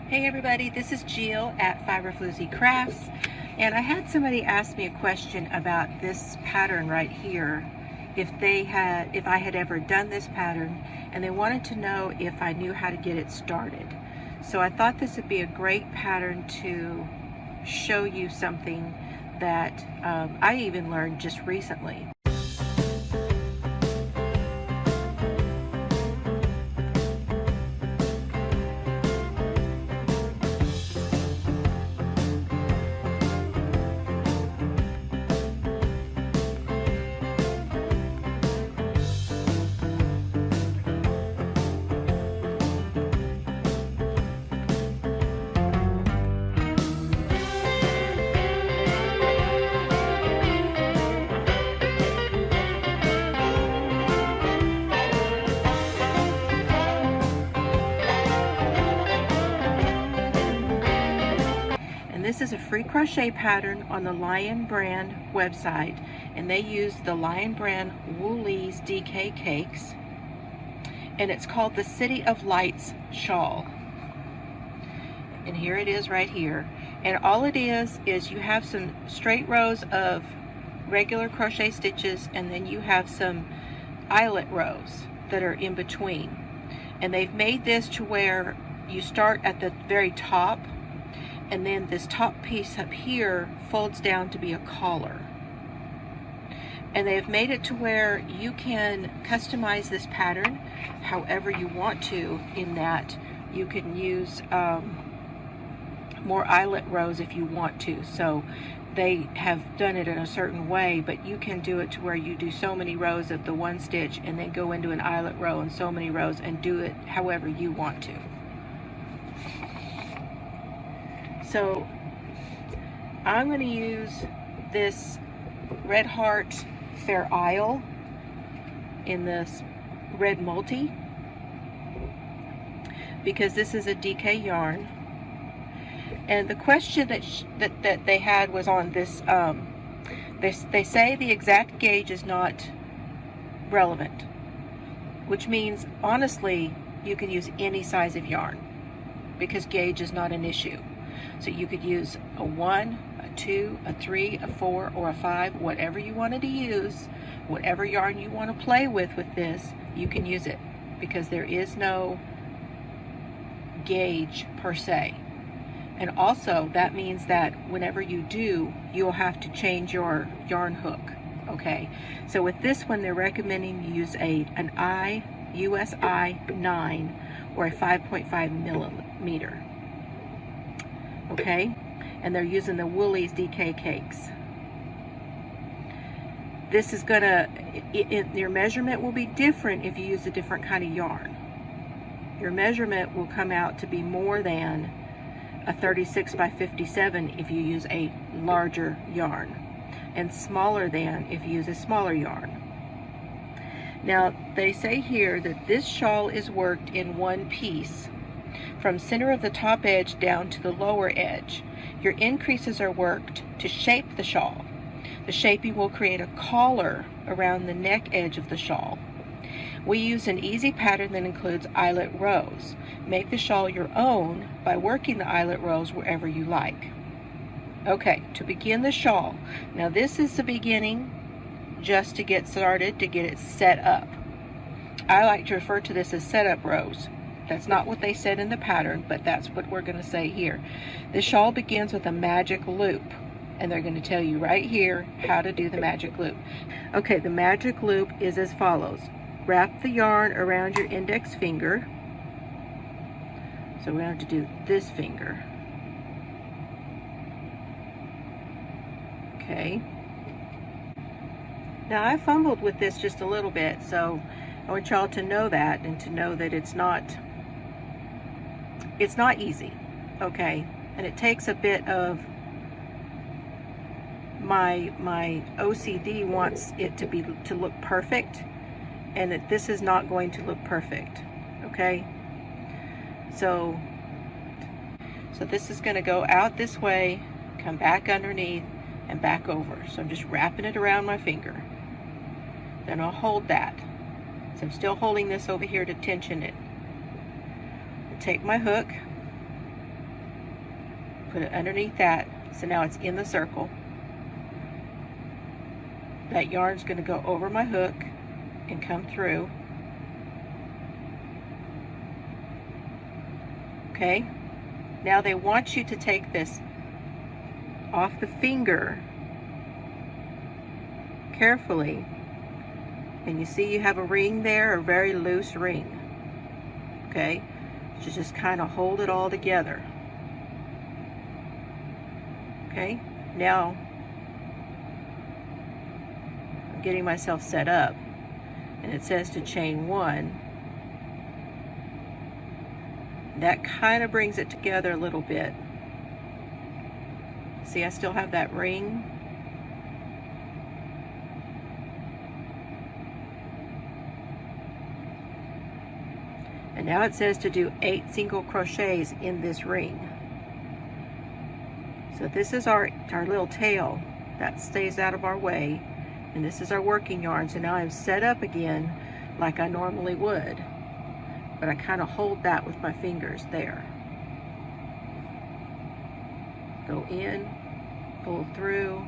Hey everybody, this is Jill at Fiber Floozie Crafts, and I had somebody ask me a question about this pattern right here, if I had ever done this pattern, and they wanted to know if I knew how to get it started. So I thought this would be a great pattern to show you something that I even learned just recently. This is a free crochet pattern on the Lion Brand website, and they use the Lion Brand Woolies DK cakes, and it's called the City of Lights Shawl. And here it is right here. And all it is you have some straight rows of regular crochet stitches, and then you have some eyelet rows that are in between. And they've made this to where you start at the very top, and then this top piece up here folds down to be a collar. And they've made it to where you can customize this pattern however you want to, in that you can use more eyelet rows if you want to. So they have done it in a certain way, but you can do it to where you do so many rows of the one stitch and then go into an eyelet row and so many rows, and do it however you want to. So I'm going to use this Red Heart Fair Isle in this red multi, because this is a DK yarn. And the question that they had was on this, they say the exact gauge is not relevant, which means honestly you can use any size of yarn because gauge is not an issue. So you could use a 1, a 2, a 3, a 4, or a 5, whatever you wanted to use, whatever yarn you want to play with this, you can use it, because there is no gauge per se. And also that means that whenever you do, you'll have to change your yarn hook. Okay, so with this one they're recommending you use an USI 9 or a 5.5 millimeter. Okay, and they're using the Woolies DK cakes. This is gonna, your measurement will be different if you use a different kind of yarn. Your measurement will come out to be more than a 36 by 57 if you use a larger yarn, and smaller than if you use a smaller yarn. Now they say here that this shawl is worked in one piece, from center of the top edge down to the lower edge. Your increases are worked to shape the shawl. The shaping will create a collar around the neck edge of the shawl. We use an easy pattern that includes eyelet rows. Make the shawl your own by working the eyelet rows wherever you like. Okay, to begin the shawl. Now this is the beginning, just to get started, to get it set up. I like to refer to this as setup rows. That's not what they said in the pattern, but that's what we're going to say here. The shawl begins with a magic loop, and they're going to tell you right here how to do the magic loop. Okay, the magic loop is as follows. Wrap the yarn around your index finger. So we're going to do this finger. Okay. Now I fumbled with this just a little bit, so I want y'all to know that, and to know that it's not easy, okay? And it takes a bit of my OCD wants it to look perfect, and that this is not going to look perfect, okay? So this is going to go out this way, come back underneath, and back over. So I'm just wrapping it around my finger. Then I'll hold that. So I'm still holding this over here to tension it. Take my hook, put it underneath that, so now it's in the circle. That yarn's going to go over my hook and come through. Okay, now they want you to take this off the finger carefully, and you see you have a ring there, a very loose ring. Okay, so just kind of hold it all together. Okay, now I'm getting myself set up, and it says to chain 1. That kind of brings it together a little bit. See, I still have that ring. And now it says to do 8 single crochets in this ring. So this is our little tail that stays out of our way, and this is our working yarn. So now I'm set up again like I normally would, but I kind of hold that with my fingers there. Go in, pull through,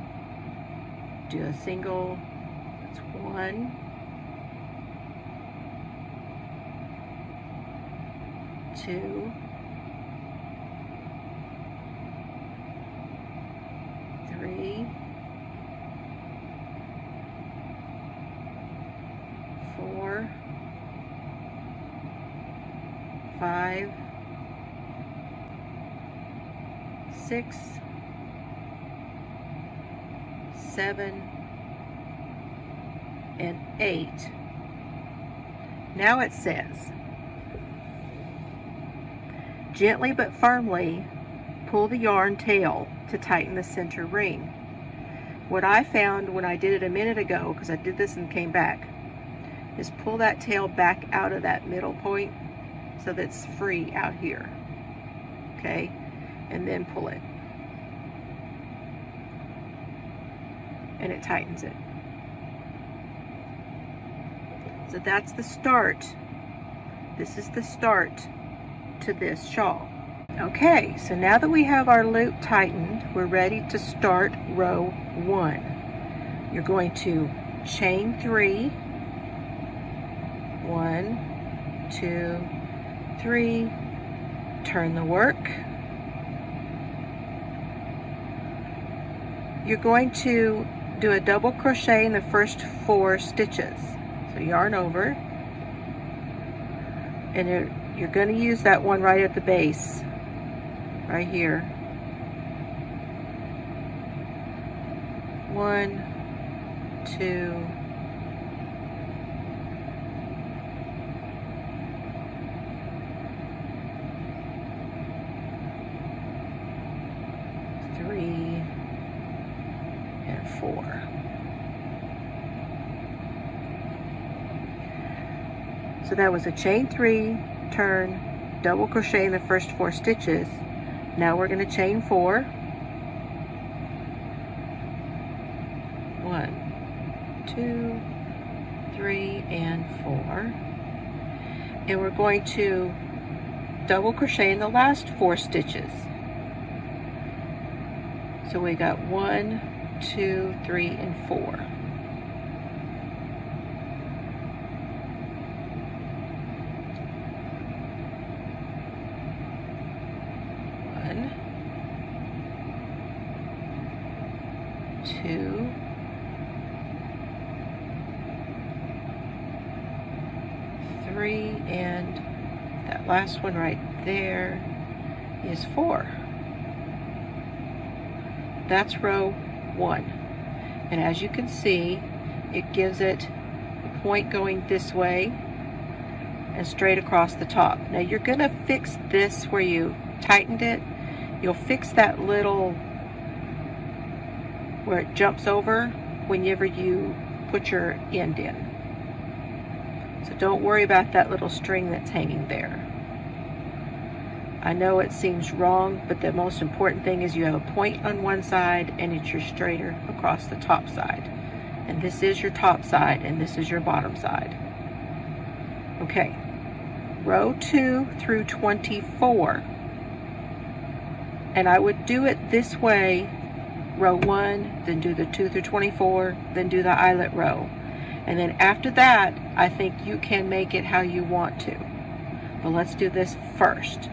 do a single, that's 1, 2, 3, 4, 5, 6, 7, and 8. Now it says, gently but firmly pull the yarn tail to tighten the center ring. What I found when I did it a minute ago, because I did this and came back, is pull that tail back out of that middle point so that it's free out here. Okay, and then pull it, and it tightens it. So that's the start. This is the start to this shawl. Okay, so now that we have our loop tightened, we're ready to start row 1. You're going to chain 3, 1, 2, 3, turn the work. You're going to do a double crochet in the first 4 stitches. So yarn over, and you're going to use that one right at the base, right here. 1, 2, 3, and 4. So that was a chain 3, turn, double crochet in the first 4 stitches. Now we're going to chain 4. 1, 2, 3, and 4. And we're going to double crochet in the last 4 stitches. So we got 1, 2, 3, and 4. 2, 3, and that last one right there is 4. That's row 1. And as you can see, it gives it a point going this way and straight across the top. Now you're going to fix this where you tightened it. You'll fix that little where it jumps over whenever you put your end in. So don't worry about that little string that's hanging there. I know it seems wrong, but the most important thing is you have a point on one side and it's your straighter across the top side. And this is your top side and this is your bottom side. Okay, row 2 through 24. And I would do it this way, row 1, then do the 2 through 24, then do the eyelet row. And then after that, I think you can make it how you want to. But let's do this first.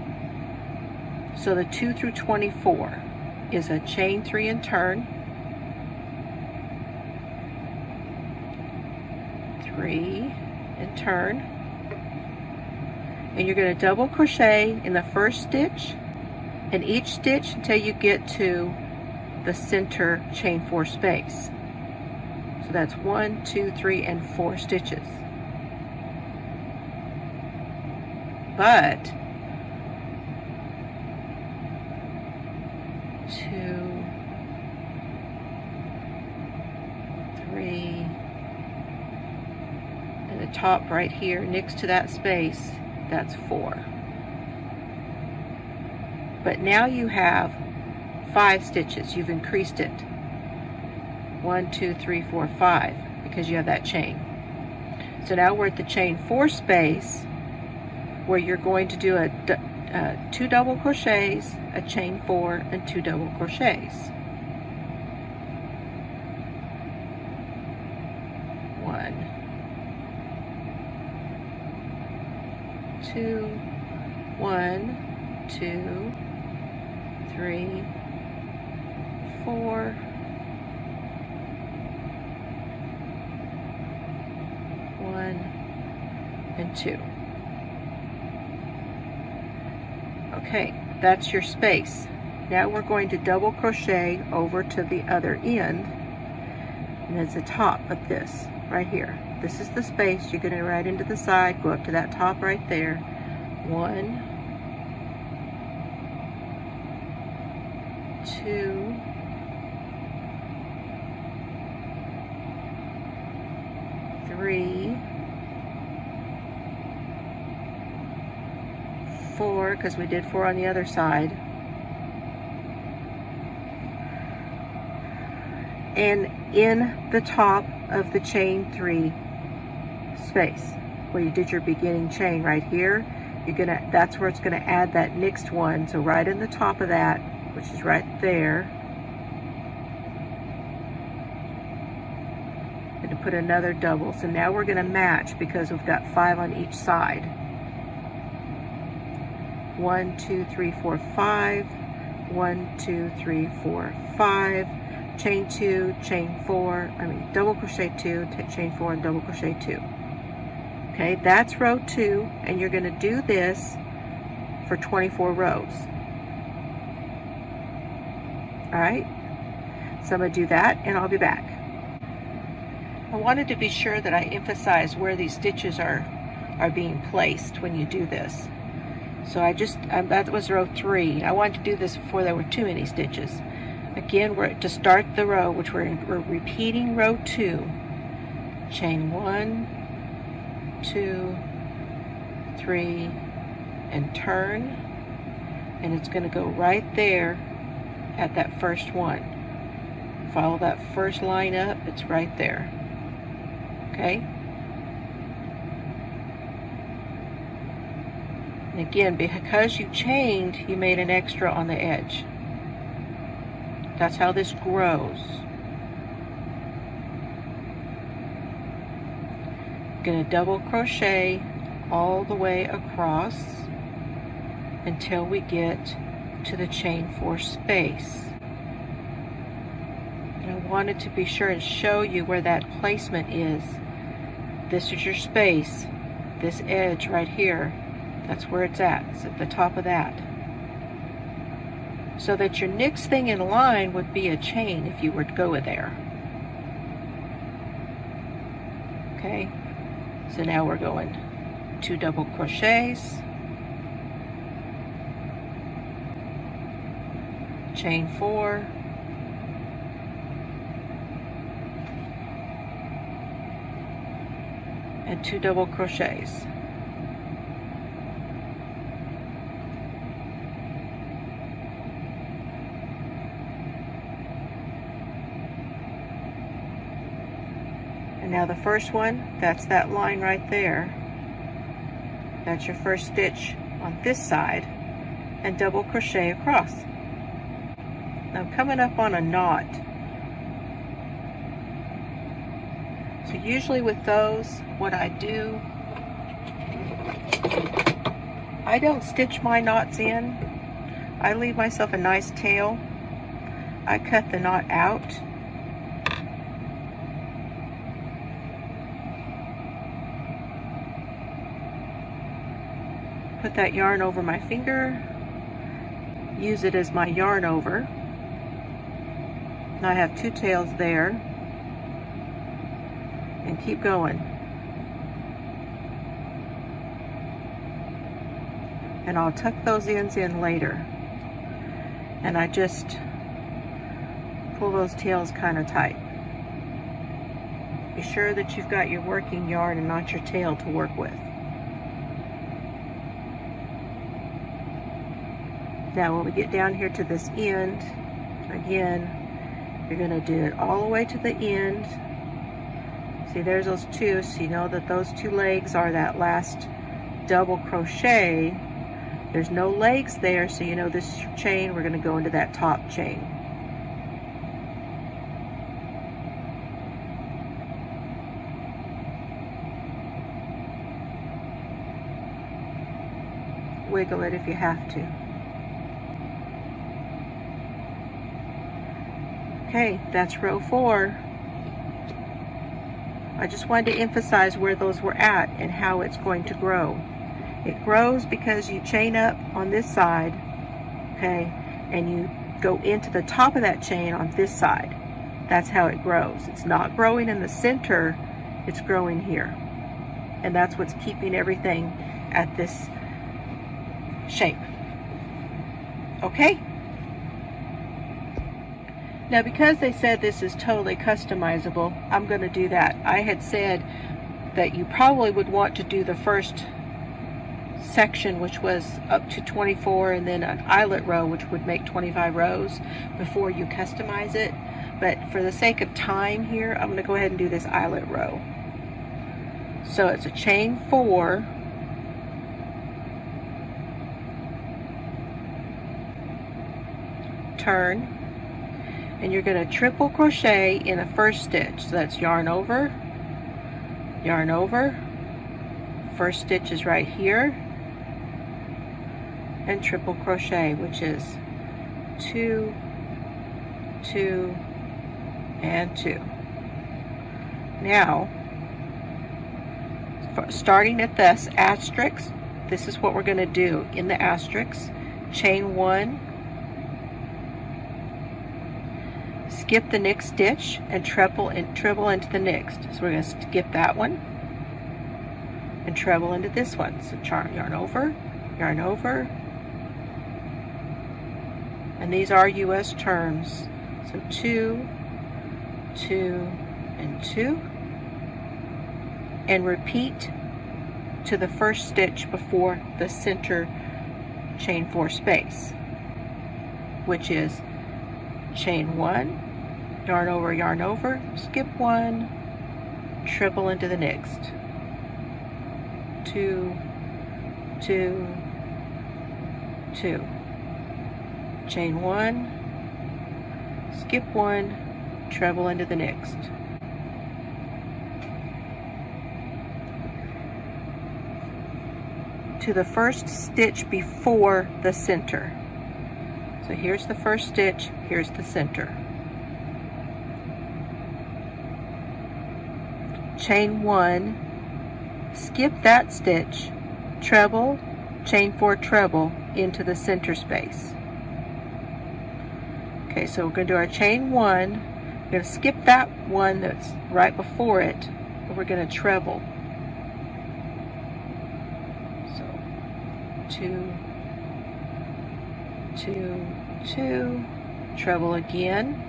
So the 2 through 24 is a chain 3 and turn, 3 and turn, and you're going to double crochet in the first stitch and each stitch until you get to the center chain 4 space. So that's 1, 2, 3, and 4 stitches. But 2, 3, and the top right here next to that space, that's 4. But now you have 5 stitches. You've increased it. 1, 2, 3, 4, 5, because you have that chain. So now we're at the chain 4 space, where you're going to do a 2 double crochets, a chain 4, and 2 double crochets. 1, 2, 1, 2, 3, 4, 1, and 2. Okay, that's your space. Now we're going to double crochet over to the other end, and it's the top of this right here. This is the space. You're going to right into the side, go up to that top right there. 1, 2, 3, 4, because we did 4 on the other side, and in the top of the chain 3 space where you did your beginning chain right here, that's where it's gonna add that next one. So right in the top of that, which is right there, and to put another double. So now we're gonna match because we've got 5 on each side. 1, 2, 3, 4, 5, 1, 2, 3, 4, 5, chain 2, chain 4, double crochet 2, chain 4, and double crochet 2. Okay, that's row 2, and you're going to do this for 24 rows. All right, so I'm going to do that, and I'll be back. I wanted to be sure that I emphasize where these stitches are being placed when you do this. So that was row 3. I wanted to do this before there were too many stitches. Again, to start the row, which we're repeating row 2, chain 1, 2, 3, and turn, and it's going to go right there at that first one. Follow that first line up, it's right there. Okay? And again, because you chained, you made an extra on the edge. That's how this grows. Going to double crochet all the way across until we get to the chain 4 space. And I wanted to be sure and show you where that placement is. This is your space. This edge right here, that's where it's at. It's at the top of that. So that your next thing in line would be a chain if you were to go there. Okay, so now we're going 2 double crochets, chain 4, and 2 double crochets. And now the first one, that's that line right there. That's your first stitch on this side, and double crochet across. I'm coming up on a knot. So usually with those, what I do, I don't stitch my knots in. I leave myself a nice tail. I cut the knot out. Put that yarn over my finger. Use it as my yarn over. And I have 2 tails there. And keep going. And I'll tuck those ends in later. And I just pull those tails kind of tight. Be sure that you've got your working yarn and not your tail to work with. Now when we get down here to this end, again, you're going to do it all the way to the end. See, there's those 2, so you know that those 2 legs are that last double crochet. There's no legs there, so you know this chain, we're going to go into that top chain. Wiggle it if you have to. Okay, that's row 4. I just wanted to emphasize where those were at and how it's going to grow. It grows because you chain up on this side, okay, and you go into the top of that chain on this side. That's how it grows. It's not growing in the center, it's growing here. And that's what's keeping everything at this shape. Okay? Now because they said this is totally customizable, I'm going to do that. I had said that you probably would want to do the first section, which was up to 24, and then an eyelet row, which would make 25 rows before you customize it. But for the sake of time here, I'm going to go ahead and do this eyelet row. So it's a chain 4, turn, and you're going to triple crochet in the first stitch. So that's yarn over, first stitch is right here, and triple crochet, which is 2, 2, and 2. Now, starting at this asterisk, this is what we're going to do in the asterisk. Chain 1, skip the next stitch, and treble into the next. So we're going to skip that one and treble into this one. So yarn over, and these are US terms. So 2, 2, and 2, and repeat to the first stitch before the center chain 4 space, which is chain 1, yarn over, skip 1, treble into the next, 2, 2, 2, chain 1, skip 1, treble into the next. To the first stitch before the center. So here's the first stitch, here's the center. Chain 1, skip that stitch, treble, chain 4 treble into the center space. Okay, so we're going to do our chain 1, we're going to skip that one that's right before it, and we're going to treble. 2, 2, 2, treble again,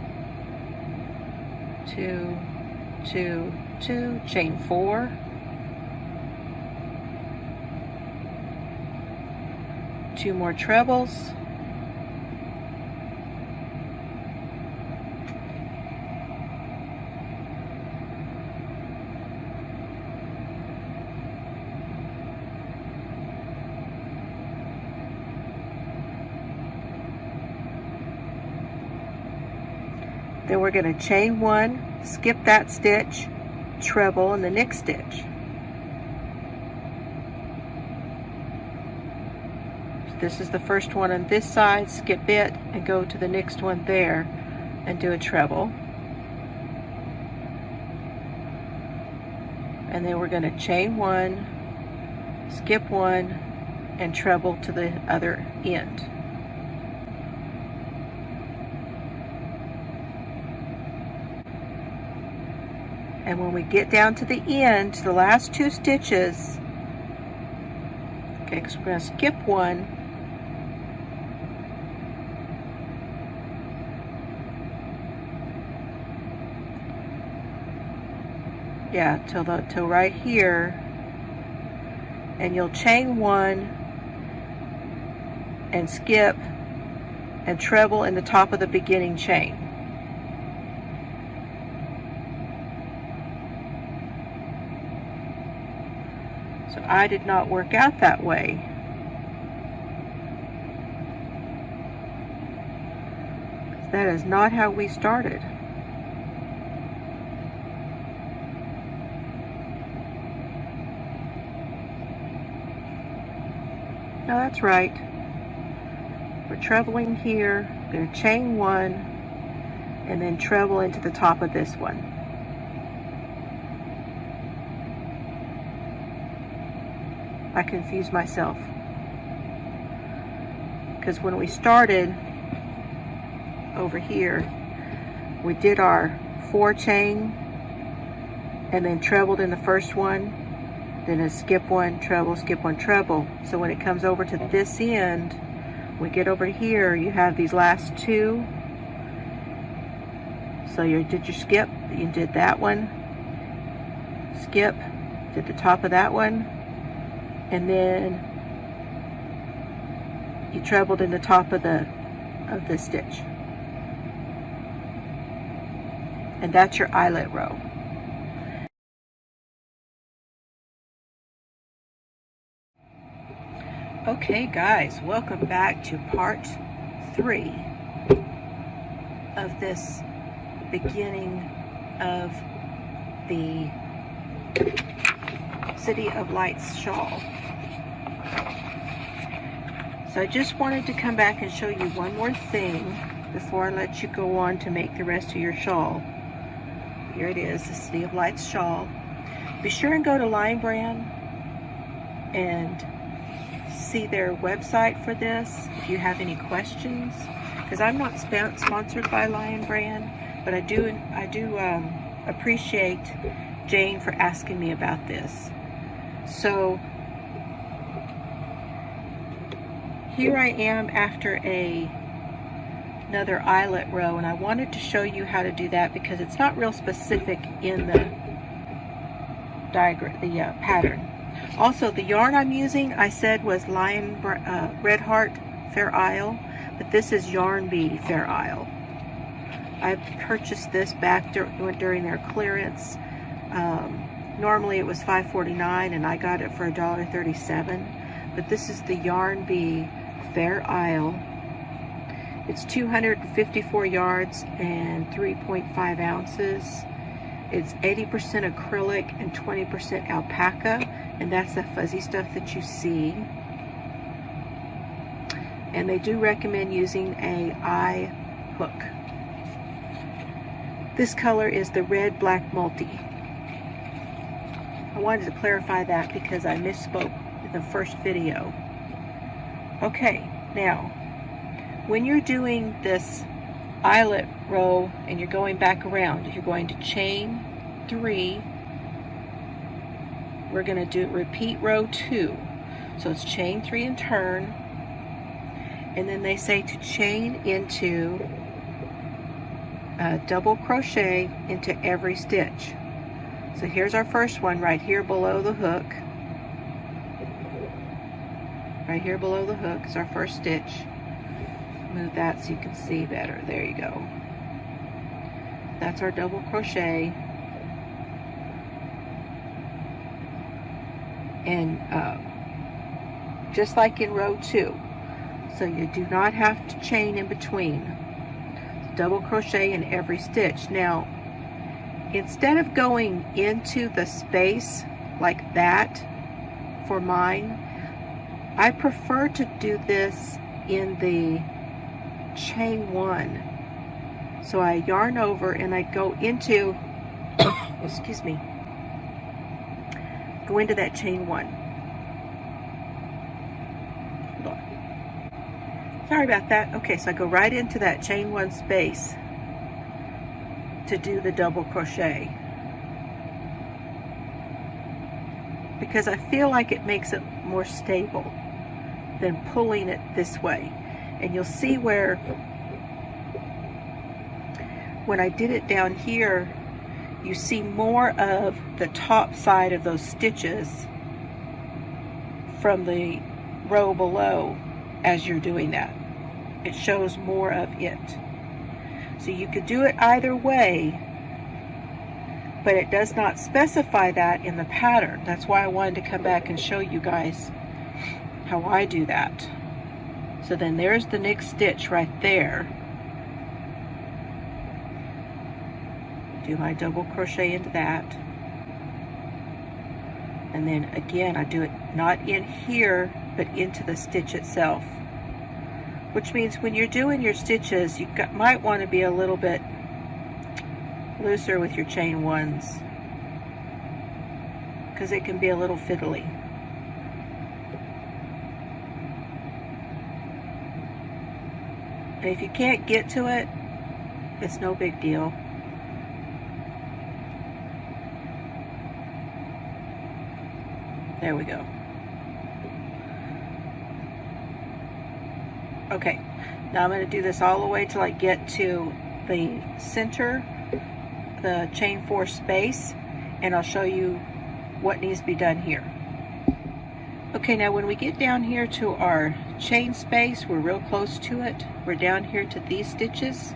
2, 2, 2, chain 4, 2 more trebles, Then we're going to chain 1, skip that stitch, treble in the next stitch. So this is the first one on this side, skip it and go to the next one there and do a treble. And then we're going to chain 1, skip 1, and treble to the other end. And when we get down to the end, the last 2 stitches, okay, because we're going to skip 1, yeah, till right here, and you'll chain 1 and skip and treble in the top of the beginning chain. So I did not work out that way. That is not how we started. No, that's right. We're trebling here. We're going to chain 1 and then treble into the top of this one. I confused myself because when we started over here, we did our 4 chain and then trebled in the first one, then a skip 1, treble, skip 1, treble. So when it comes over to this end, we get over here, you have these last 2. So you did your skip, you did that one, skip, did the top of that one, and then you trebled in the top of this stitch. And that's your eyelet row. Okay guys, welcome back to part 3 of this beginning of the City of Lights shawl. So I just wanted to come back and show you one more thing before I let you go on to make the rest of your shawl. Here it is, the City of Lights shawl. Be sure and go to Lion Brand and see their website for this if you have any questions, because I'm not sponsored by Lion Brand, but I do appreciate Jane for asking me about this. So here I am after another eyelet row, and I wanted to show you how to do that because it's not real specific in the diagram, the pattern. Also, the yarn I'm using, I said, was Red Heart Fair Isle, but this is Yarn Bee Fair Isle. I purchased this back during their clearance. Normally it was $5.49 and I got it for $1.37, but this is the Yarn Bee Fair Isle. It's 254 yards and 3.5 ounces. It's 80% acrylic and 20% alpaca, and that's the fuzzy stuff that you see. And they do recommend using a eye hook. This color is the red black multi. I wanted to clarify that because I misspoke in the first video. Okay, now when you're doing this eyelet row and you're going back around, you're going to chain 3. We're going to do repeat row 2. So it's chain 3 and turn, and then they say to chain into double crochet into every stitch. So here's our first one right here below the hook. Right here below the hook is our first stitch. Move that so you can see better. There you go. That's our double crochet. And just like in row 2. So you do not have to chain in between. double crochet in every stitch. Now, instead of going into the space like that for mine, I prefer to do this in the chain 1. So I yarn over and I go into, excuse me, go into that chain 1. Hold on. Sorry about that. Okay, so I go right into that chain 1 space to do the double crochet, because I feel like it makes it more stable than pulling it this way. And you'll see where when I did it down here, you see more of the top side of those stitches from the row below as you're doing that. It shows more of it. So you could do it either way, but it does not specify that in the pattern. That's why I wanted to come back and show you guys how I do that. So then there's the next stitch right there. Do my double crochet into that, and then again I do it not in here but into the stitch itself, which means when you're doing your stitches, you might want to be a little bit looser with your chain 1s, because it can be a little fiddly. And if you can't get to it, it's no big deal. There we go. Okay, now I'm going to do this all the way till I get to the center, the chain 4 space, and I'll show you what needs to be done here. Okay, now when we get down here to our chain space, we're real close to it. We're down here to these stitches.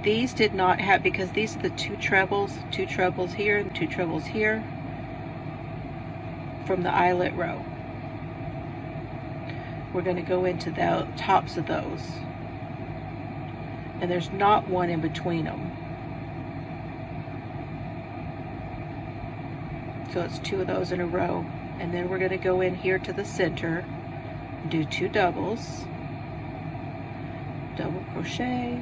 These did not have, because these are the 2 trebles here and 2 trebles here from the eyelet row. We're going to go into the tops of those, and there's not one in between them. So it's 2 of those in a row, and then we're going to go in here to the center, do 2 doubles, double crochet,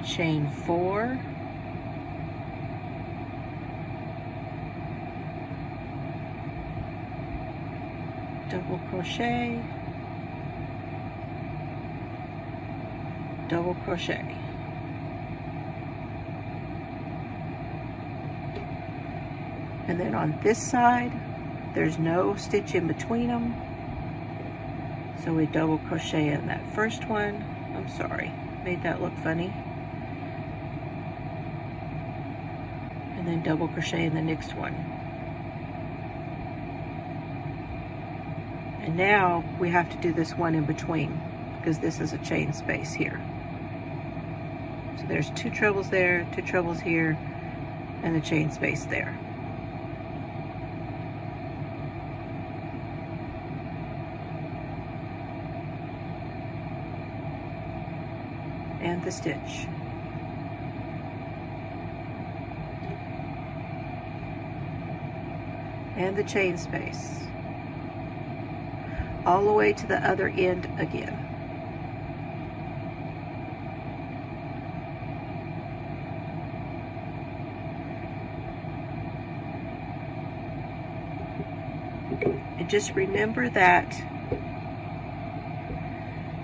chain 4, double crochet, double crochet. And then on this side, there's no stitch in between them, so we double crochet in that first one. I'm sorry, made that look funny. And then double crochet in the next one. And now we have to do this one in between, because this is a chain space here. So there's 2 trebles there, 2 trebles here, and the chain space there. And the stitch. And the chain space. All the way to the other end again. And just remember that,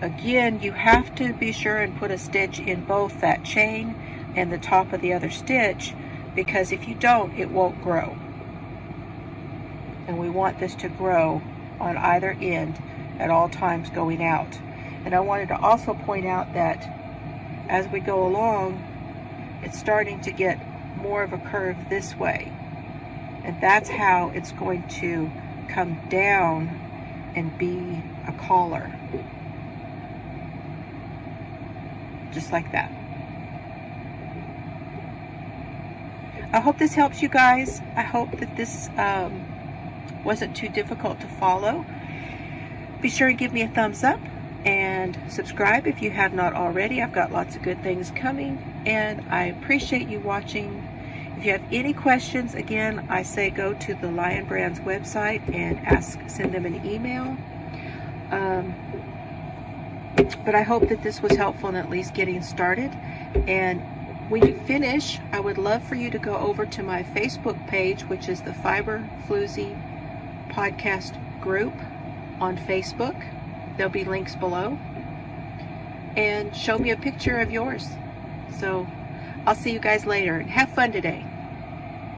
again, you have to be sure and put a stitch in both that chain and the top of the other stitch, because if you don't, it won't grow. And we want this to grow on either end at all times going out. And I wanted to also point out that as we go along, it's starting to get more of a curve this way, and that's how it's going to come down and be a collar, just like that. I hope this helps you guys. I hope that this wasn't too difficult to follow. Be sure to give me a thumbs up, and subscribe if you have not already. I've got lots of good things coming, and I appreciate you watching. If you have any questions, again, I say go to the Lion Brands website and send them an email. But I hope that this was helpful in at least getting started. And when you finish, I would love for you to go over to my Facebook page, which is the Fiber Floozie podcast group on Facebook. There'll be links below. And show me a picture of yours. So I'll see you guys later, and have fun today.